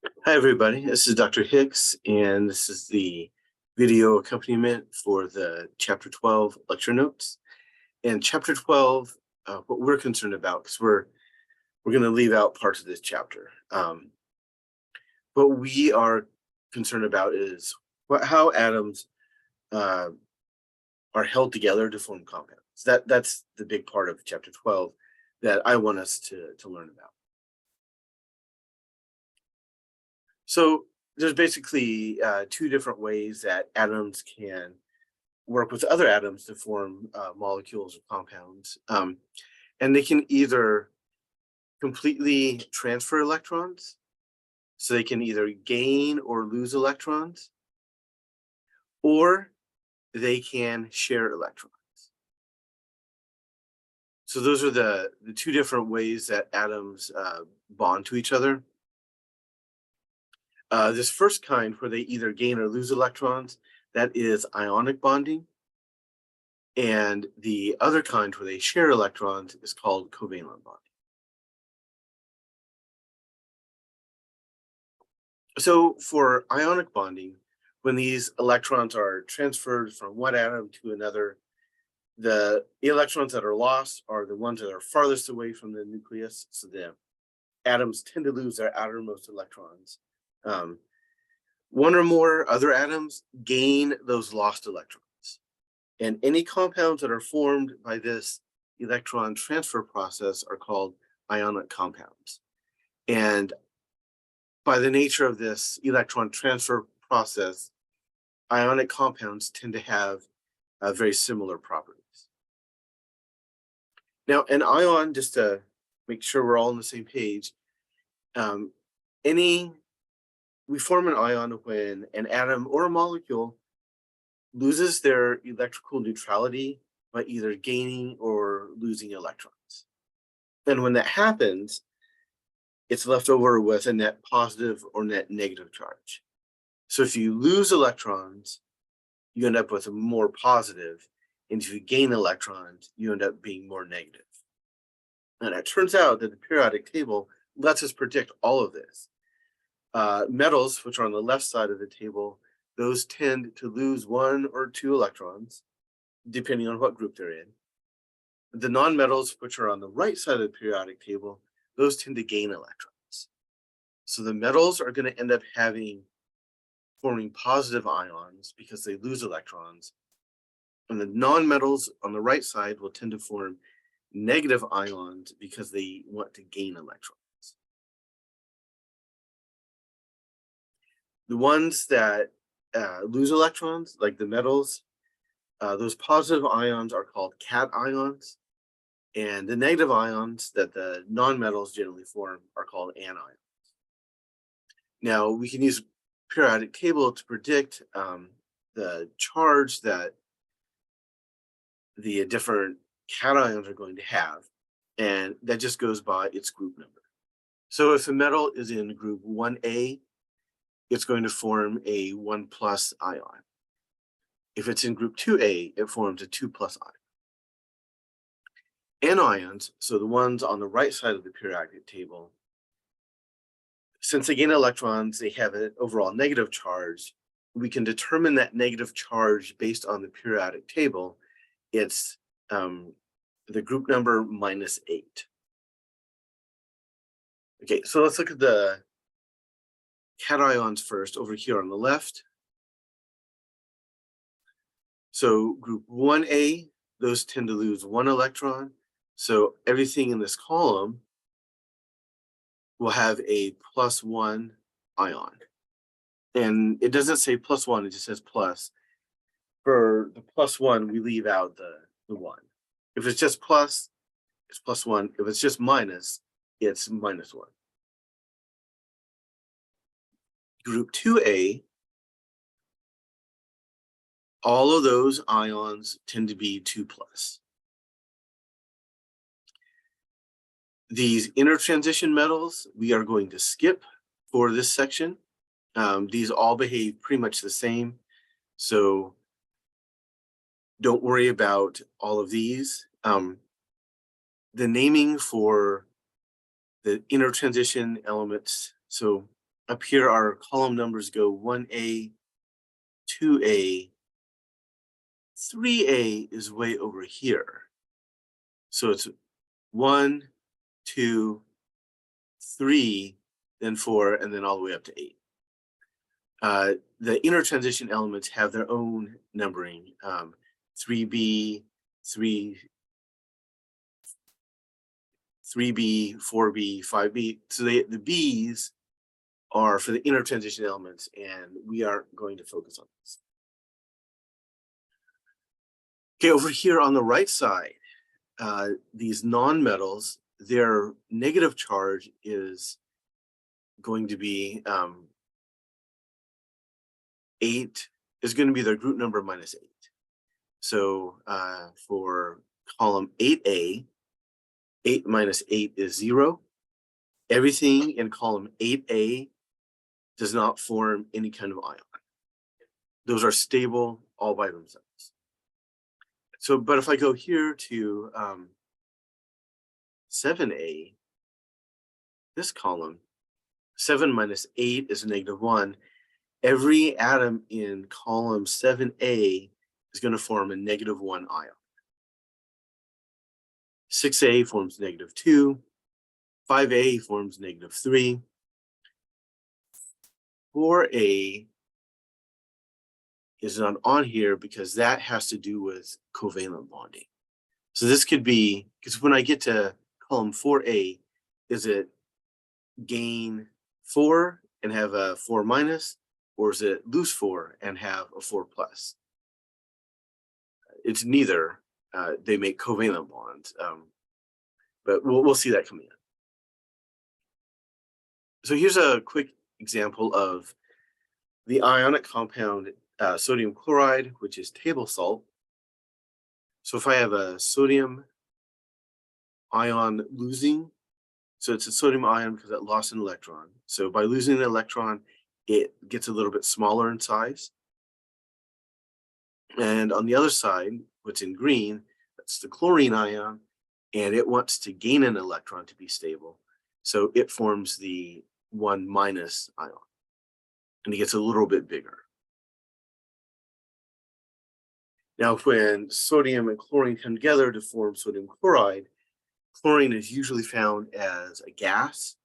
Hi, everybody. This is Dr. Hicks, and this is the video accompaniment for the Chapter 12 lecture notes. And Chapter 12, what we're concerned about, because we're going to leave out parts of this chapter. What we are concerned about is how atoms uh, are held together to form compounds. That's the big part of Chapter 12 that I want us to learn about. So there's basically two different ways that atoms can work with other atoms to form molecules or compounds. And they can either completely transfer electrons, so they can either gain or lose electrons, or they can share electrons. So those are the two different ways that atoms bond to each other. This first kind, where they either gain or lose electrons, that is ionic bonding. And the other kind, where they share electrons, is called covalent bonding. So for ionic bonding, when these electrons are transferred from one atom to another, the electrons that are lost are the ones that are farthest away from the nucleus. So the atoms tend to lose their outermost electrons. One or more other atoms gain those lost electrons. And any compounds that are formed by this electron transfer process are called ionic compounds. And by the nature of this electron transfer process, ionic compounds tend to have very similar properties. Now, an ion, just to make sure we're all on the same page, we form an ion when an atom or a molecule loses their electrical neutrality by either gaining or losing electrons. And when that happens, it's left over with a net positive or net negative charge. So if you lose electrons, you end up with a more positive, and if you gain electrons, you end up being more negative. And it turns out that the periodic table lets us predict all of this. Metals, which are on the left side of the table, those tend to lose one or two electrons, depending on what group they're in. The nonmetals, which are on the right side of the periodic table, those tend to gain electrons. So the metals are going to end up forming positive ions because they lose electrons. And the nonmetals on the right side will tend to form negative ions because they want to gain electrons. The ones that lose electrons, like the metals, those positive ions are called cations, and the negative ions that the nonmetals generally form are called anions. Now, we can use periodic table to predict the charge that the different cations are going to have, and that just goes by its group number. So if a metal is in group 1A, it's going to form a 1+ ion. If it's in group 2A, it forms a 2+ ion. Anions, so the ones on the right side of the periodic table, since they gain electrons, they have an overall negative charge. We can determine that negative charge based on the periodic table. It's the group number -8. Okay, so let's look at the cations first over here on the left. So group 1A, those tend to lose one electron. So everything in this column will have a +1 ion. And it doesn't say +1, it just says plus. For the +1, we leave out the 1. If it's just plus, it's +1. If it's just minus, it's -1. Group 2A, all of those ions tend to be 2+. These intertransition metals, we are going to skip for this section. These all behave pretty much the same, so don't worry about all of these. The naming for the intertransition elements, so up here, our column numbers go 1A, 2A, 3A is way over here. So it's 1, 2, 3, then 4, and then all the way up to 8. The inner transition elements have their own numbering, 3B, 3B, 4B, 5B. So the B's are for the inner transition elements, and we aren't going to focus on this. Okay, over here on the right side, these nonmetals, their negative charge is going to be 8 is going to be their group number minus 8. So for column 8A, 8 minus 8 is 0. Everything in column 8A does not form any kind of ion. Those are stable all by themselves. So, but if I go here to 7A, this column, 7 minus 8 is a negative 1. Every atom in column 7A is going to form a negative 1 ion. 6A forms negative 2. 5A forms negative 3. 4A is not on here because that has to do with covalent bonding. So this could be, because when I get to column 4A, is it gain 4 and have a 4 minus, or is it lose 4 and have a 4 plus? It's neither. They make covalent bonds, but we'll see that coming in. So here's a quick example of the ionic compound sodium chloride, which is table salt. So if I have a sodium ion losing, so it's a sodium ion because it lost an electron. So by losing an electron, it gets a little bit smaller in size. And on the other side, what's in green, that's the chlorine ion, and it wants to gain an electron to be stable. So it forms the 1 minus ion, and it gets a little bit bigger. Now, when sodium and chlorine come together to form sodium chloride, chlorine is usually found as a gas.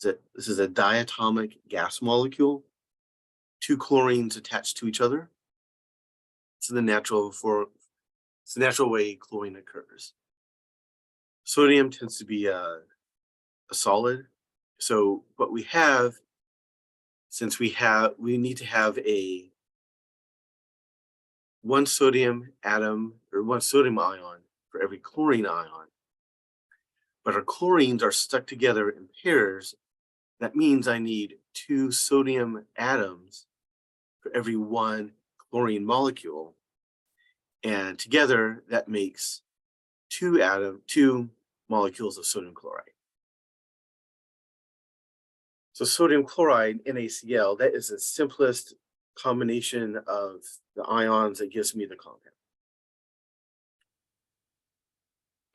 This is a diatomic gas molecule, 2 chlorines attached to each other. It's the natural way chlorine occurs. Sodium tends to be a solid. So what we have, since we need to have a 1 sodium atom or 1 sodium ion for every chlorine ion, but our chlorines are stuck together in pairs. That means I need 2 sodium atoms for every 1 chlorine molecule. And together that makes 2 molecules of sodium chloride. So sodium chloride, NaCl, that is the simplest combination of the ions that gives me the compound.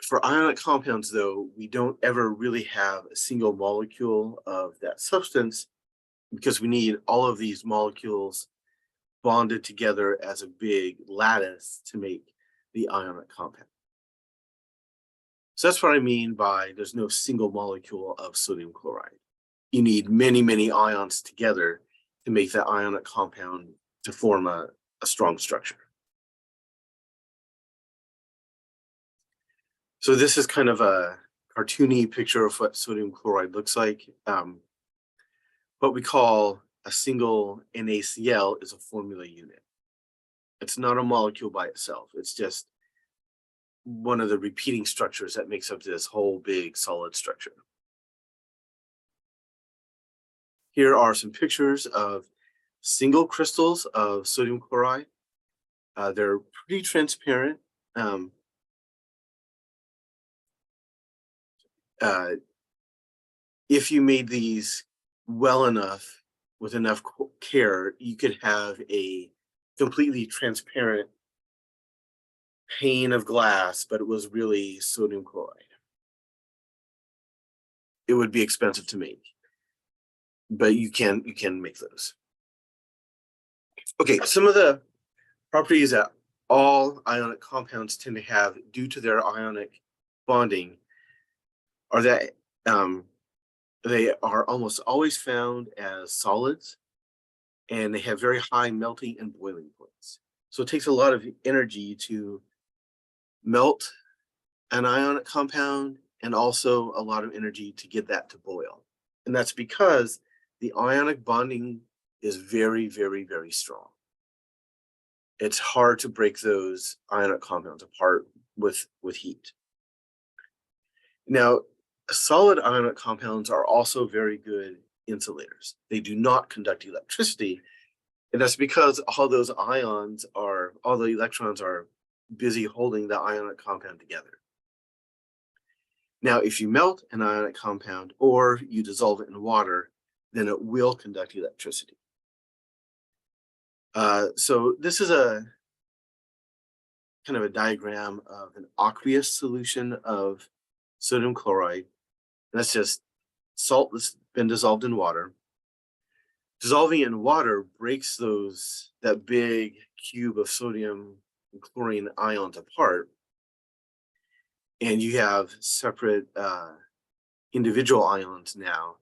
For ionic compounds, though, we don't ever really have a single molecule of that substance because we need all of these molecules bonded together as a big lattice to make the ionic compound. So that's what I mean by there's no single molecule of sodium chloride. You need many, many ions together to make that ionic compound to form a strong structure. So this is kind of a cartoony picture of what sodium chloride looks like. What we call a single NaCl is a formula unit. It's not a molecule by itself. It's just one of the repeating structures that makes up this whole big solid structure. Here are some pictures of single crystals of sodium chloride. They're pretty transparent. If you made these well enough, with enough care, you could have a completely transparent pane of glass, but it was really sodium chloride. It would be expensive to make. but you can make those. Okay, some of the properties that all ionic compounds tend to have due to their ionic bonding are that they are almost always found as solids, and they have very high melting and boiling points. So it takes a lot of energy to melt an ionic compound and also a lot of energy to get that to boil. And that's because the ionic bonding is very, very, very strong. It's hard to break those ionic compounds apart with heat. Now, solid ionic compounds are also very good insulators. They do not conduct electricity, and that's because all those ions are, all the electrons are busy holding the ionic compound together. Now, if you melt an ionic compound or you dissolve it in water, then it will conduct electricity. So this is a kind of a diagram of an aqueous solution of sodium chloride. And that's just salt that's been dissolved in water. Dissolving in water breaks that big cube of sodium and chlorine ions apart, and you have separate individual ions now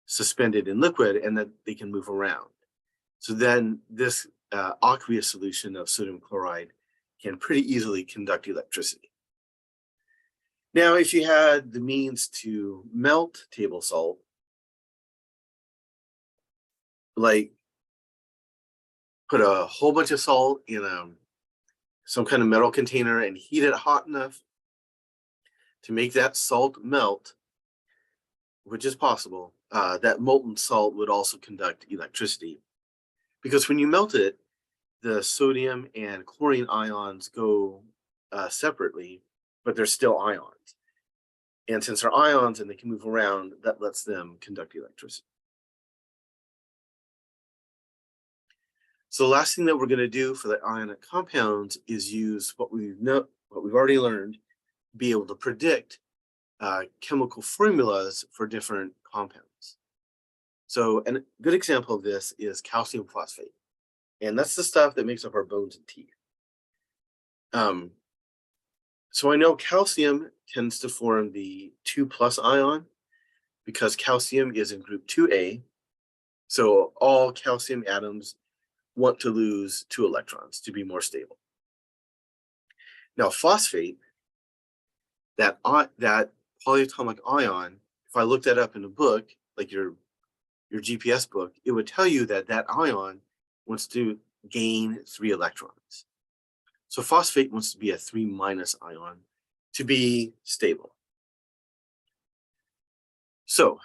suspended in liquid, and that they can move around. So then this aqueous solution of sodium chloride can pretty easily conduct electricity. Now, if you had the means to melt table salt, like put a whole bunch of salt in some kind of metal container and heat it hot enough to make that salt melt, which is possible, that molten salt would also conduct electricity. Because when you melt it, the sodium and chlorine ions go separately, but they're still ions. And since they're ions and they can move around, that lets them conduct electricity. So the last thing that we're going to do for the ionic compounds is use what we've already learned, be able to predict chemical formulas for different compounds. So a good example of this is calcium phosphate. And that's the stuff that makes up our bones and teeth. So I know calcium tends to form the 2+ ion because calcium is in group 2A. So all calcium atoms want to lose 2 electrons to be more stable. Now, phosphate, that polyatomic ion, if I looked that up in a book, like your GPS book, it would tell you that that ion wants to gain 3 electrons. So phosphate wants to be a 3- ion to be stable. So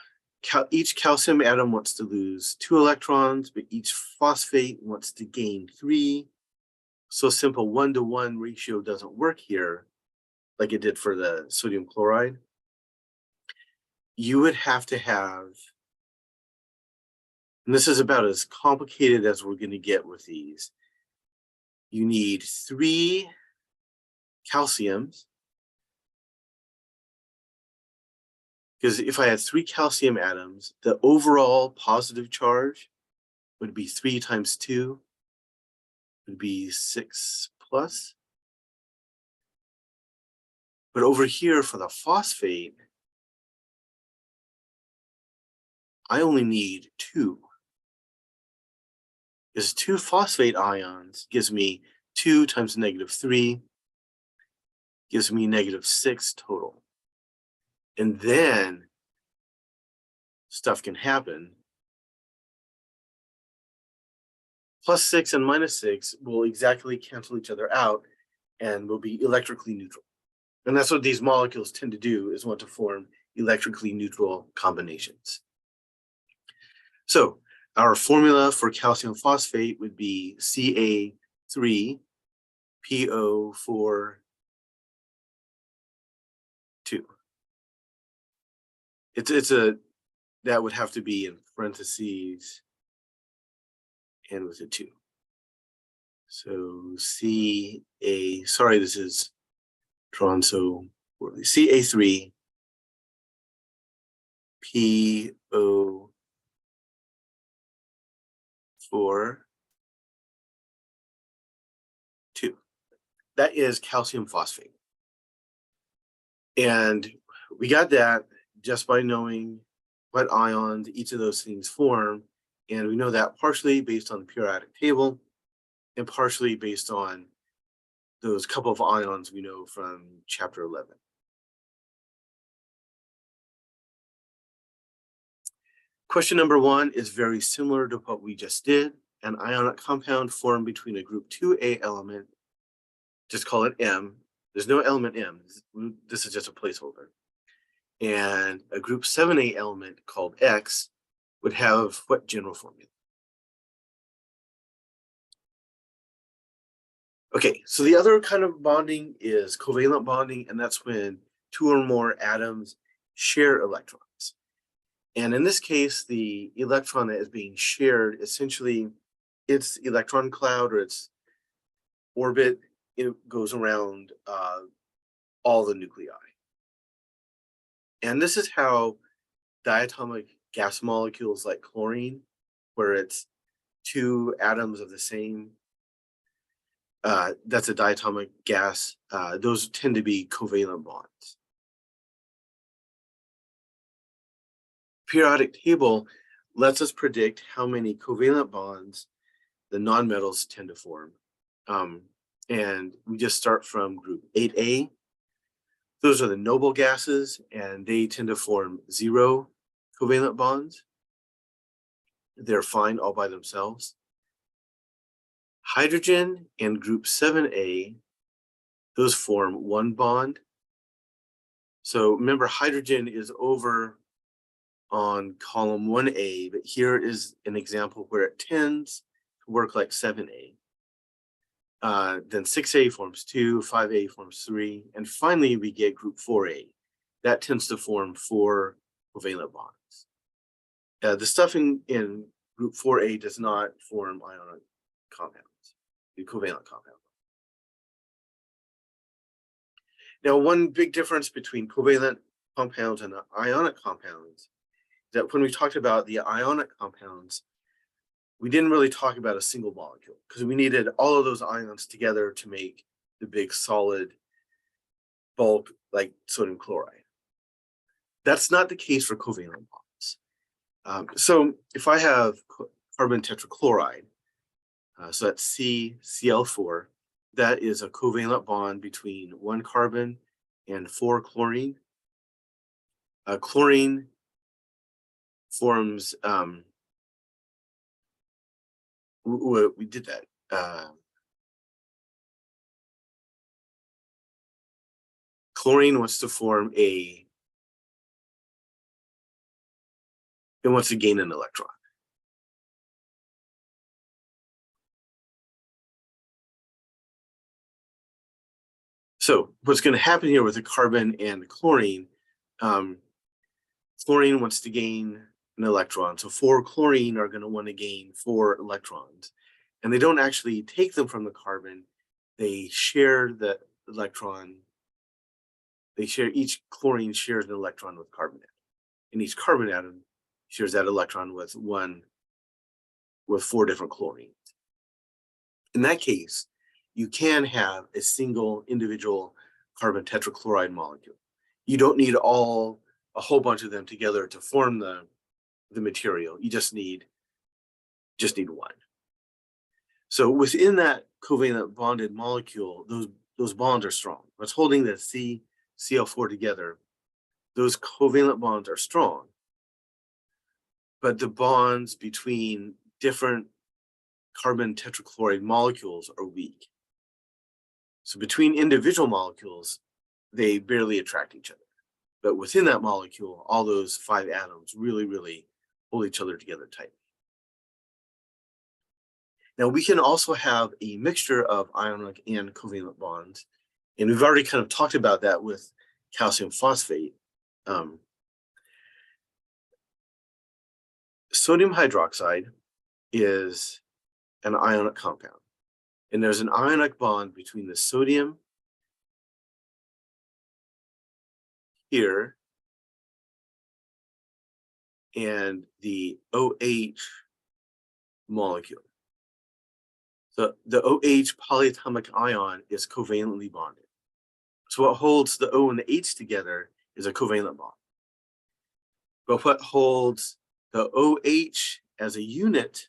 each calcium atom wants to lose 2 electrons, but each phosphate wants to gain 3. So a simple 1-to-1 ratio doesn't work here like it did for the sodium chloride. You would have to have, and this is about as complicated as we're going to get with these, you need 3 calciums. Because if I had 3 calcium atoms, the overall positive charge would be 3 times 2, would be 6+. But over here for the phosphate, I only need 2. Because 2 phosphate ions gives me 2 times -3, gives me -6 total. And then stuff can happen. +6 and -6 will exactly cancel each other out and will be electrically neutral. And that's what these molecules tend to do, is want to form electrically neutral combinations. So our formula for calcium phosphate would be Ca3PO4 2. That would have to be in parentheses and with a 2. So sorry, this is drawn so poorly. Ca3PO 4, 2. That is calcium phosphate. And we got that just by knowing what ions each of those things form. And we know that partially based on the periodic table and partially based on those couple of ions we know from chapter 11. Question number 1 is very similar to what we just did. An ionic compound formed between a group 2A element, just call it M. There's no element M. This is just a placeholder. And a group 7A element called X would have what general formula? Okay, so the other kind of bonding is covalent bonding, and that's when 2 or more atoms share electrons. And in this case, the electron that is being shared, essentially its electron cloud or its orbit, it goes around all the nuclei. And this is how diatomic gas molecules like chlorine, where it's 2 atoms of the same, that's a diatomic gas, those tend to be covalent bonds. Periodic table lets us predict how many covalent bonds the nonmetals tend to form. And we just start from group 8A. Those are the noble gases, and they tend to form 0 covalent bonds. They're fine all by themselves. Hydrogen and group 7A, those form 1 bond. So remember, hydrogen is over on column 1A, but here is an example where it tends to work like 7A. Then 6A forms 2, 5A forms 3, and finally we get group 4A. That tends to form 4 covalent bonds. The stuff in group 4A does not form ionic compounds, the covalent compound. Now, one big difference between covalent compounds and ionic compounds is that when we talked about the ionic compounds, we didn't really talk about a single molecule because we needed all of those ions together to make the big solid bulk like sodium chloride. That's not the case for covalent bonds. So if I have carbon tetrachloride, so that's CCl4, that is a covalent bond between 1 carbon and 4 chlorine. Chlorine forms, we did that. Chlorine wants to form it wants to gain an electron. So what's going to happen here with the carbon and the chlorine, chlorine wants to gain an electron. So 4 chlorine are going to want to gain 4 electrons. And they don't actually take them from the carbon. They share the electron. Each chlorine shares an electron with carbon atom. And each carbon atom shares that electron with 4 different chlorines. In that case, you can have a single individual carbon tetrachloride molecule. You don't need a whole bunch of them together to form the material. You just need one. So within that covalent bonded molecule, those bonds are strong. What's holding the CCl4 together, those covalent bonds are strong, but the bonds between different carbon tetrachloride molecules are weak. So between individual molecules, they barely attract each other. But within that molecule, all those 5 atoms really, really hold each other together tightly. Now, we can also have a mixture of ionic and covalent bonds. And we've already kind of talked about that with calcium phosphate. Sodium hydroxide is an ionic compound. And there's an ionic bond between the sodium here and the OH molecule. So the OH polyatomic ion is covalently bonded. So what holds the O and the H together is a covalent bond. But what holds the OH as a unit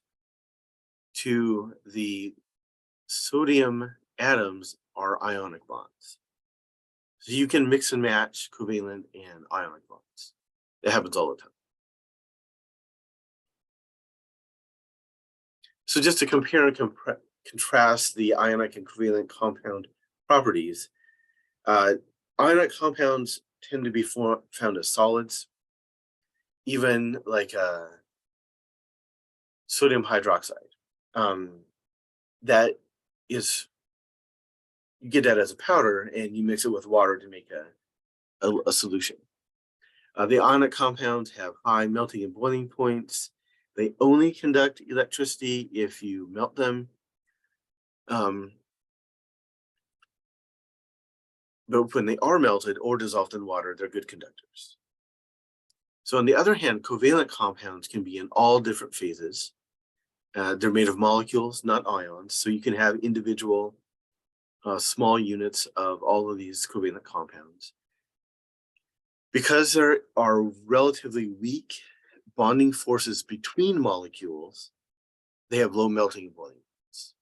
to the sodium atoms are ionic bonds. So you can mix and match covalent and ionic bonds. It happens all the time. So just to compare and contrast the ionic and covalent compound properties, ionic compounds tend to be found as solids, even like sodium hydroxide. That is, you get that as a powder and you mix it with water to make a solution. The ionic compounds have high melting and boiling points. They only conduct electricity if you melt them. But when they are melted or dissolved in water, they're good conductors. So on the other hand, covalent compounds can be in all different phases. They're made of molecules, not ions. So you can have individual small units of all of these covalent compounds. Because there are relatively weak bonding forces between molecules, they have low melting and boiling points.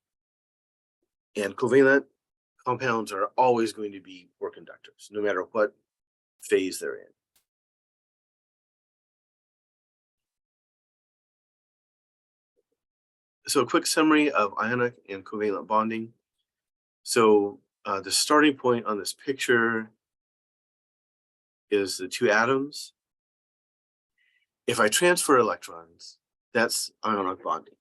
And covalent compounds are always going to be poor conductors, no matter what phase they're in. So a quick summary of ionic and covalent bonding. So the starting point on this picture is the two atoms. If I transfer electrons, that's ionic bonding.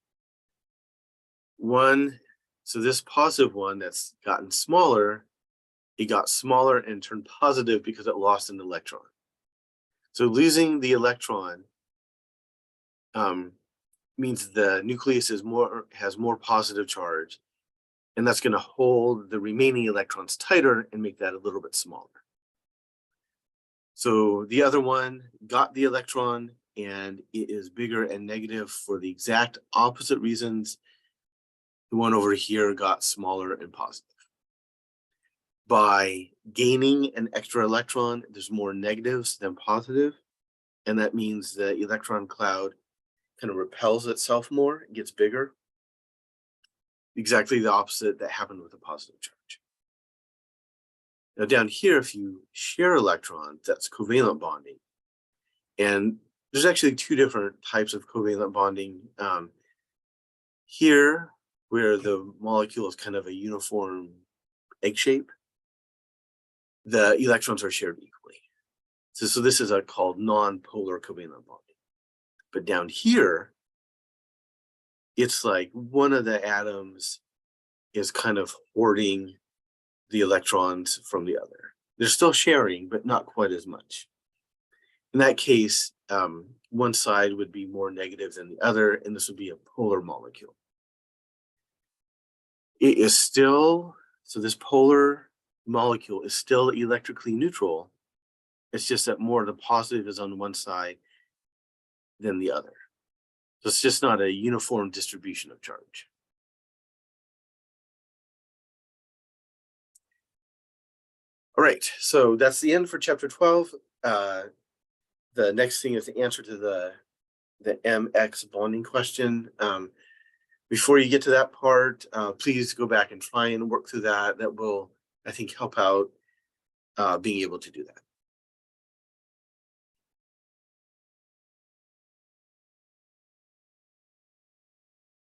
So this positive one that's gotten smaller, it got smaller and turned positive because it lost an electron. So losing the electron means the nucleus has more positive charge, and that's going to hold the remaining electrons tighter and make that a little bit smaller. So the other one got the electron, and it is bigger and negative for the exact opposite reasons. The one over here got smaller and positive. By gaining an extra electron, there's more negatives than positive, and that means the electron cloud kind of repels itself more, it gets bigger. Exactly the opposite that happened with a positive charge. Now down here, if you share electrons, that's covalent bonding. And there's actually two different types of covalent bonding. Here, where the molecule is kind of a uniform egg shape, the electrons are shared equally. So this is called non-polar covalent bonding. But down here, it's like one of the atoms is kind of hoarding the electrons from the other. They're still sharing, but not quite as much. In that case, one side would be more negative than the other, and this would be a polar molecule. It is still, so this polar molecule is still electrically neutral. It's just that more of the positive is on one side than the other. So it's just not a uniform distribution of charge. All right, so that's the end for chapter 12. The next thing is the answer to the MX bonding question. Before you get to that part, please go back and try and work through that. That will, I think, help out being able to do that.